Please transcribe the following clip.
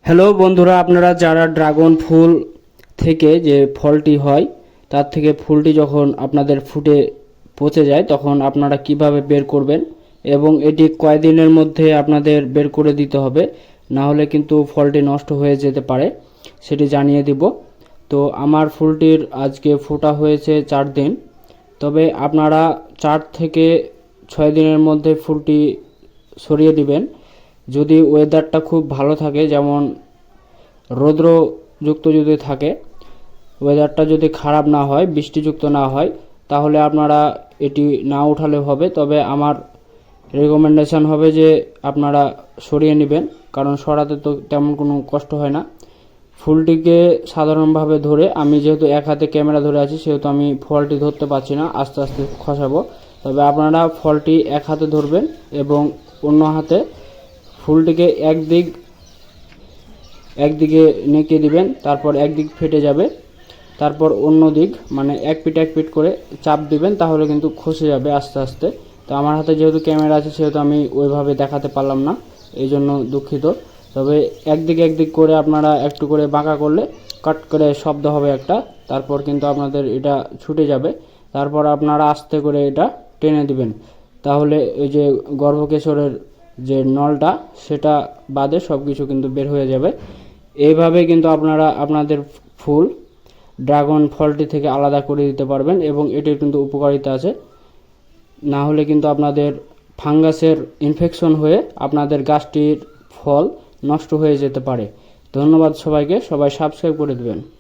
Hello বন্ধুরা, আপনারা যারা ড্রাগন ফুল থেকে যে ফলটি হয় তার থেকে ফুলটি যখন আপনাদের ফুটে পচে যায় তখন আপনারা কিভাবে বের করবেন এবং এটি কয়দিনের মধ্যে আপনাদের বের করে দিতে হবে, না হলে কিন্তু ফলটি নষ্ট হয়ে যেতে পারে, সেটি জানিয়ে দিব। তো আমার ফুলটির আজকে ফোটা হয়েছে 4 দিন, তবে আপনারা 4 থেকে 6 দিনের মধ্যে ফুলটি সরিয়ে দিবেন। যদি ওয়েদারটা খুব ভালো থাকে, যেমন রৌদ্রযুক্ত যদি থাকে, ওয়েদারটা যদি খারাপ না হয়, বৃষ্টিযুক্ত না হয়, তাহলে আপনারা এটি না উঠালে হবে। তবে আমার রেকমেন্ডেশন হবে যে আপনারা সরিয়ে নেবেন, কারণ সরাতে তো তেমন কোনো কষ্ট হয় না। ফুলটিকে সাধারণভাবে ধরে, আমি যেহেতু এক হাতে ক্যামেরা ধরে আছি সেহেতু আমি ফলটি ধরতে পারছি না, আস্তে আস্তে খসাবো। তবে আপনারা ফলটি এক হাতে ধরবেন এবং অন্য হাতে ফুলটিকে একদিকে নেকিয়ে দিবেন, তারপর একদিক ফেটে যাবে, তারপর অন্য দিক মানে এক পিঠ করে চাপ দিবেন, তাহলে কিন্তু খসে যাবে আস্তে আস্তে। তো আমার হাতে যেহেতু ক্যামেরা আছে সেহেতু আমি ওইভাবে দেখাতে পারলাম না, এই জন্য দুঃখিত। তবে একদিক করে আপনারা একটু করে বাঁকা করলে কাট করে শব্দ হবে একটা, তারপর কিন্তু আপনাদের এটা ছুটে যাবে। তারপর আপনারা আস্তে করে এটা টেনে দিবেন, তাহলে ওই যে গর্ভকেশরের যে নলটা সেটা বাদে সব কিছু কিন্তু বের হয়ে যাবে। এইভাবে কিন্তু আপনারা আপনাদের ফুল ড্রাগন ফলটি থেকে আলাদা করে দিতে পারবেন এবং এটির কিন্তু উপকারিতা আছে। না হলে কিন্তু আপনাদের ফাঙ্গাসের ইনফেকশন হয়ে আপনাদের গাছটির ফল নষ্ট হয়ে যেতে পারে। ধন্যবাদ সবাইকে, সবাই সাবস্ক্রাইব করে দেবেন।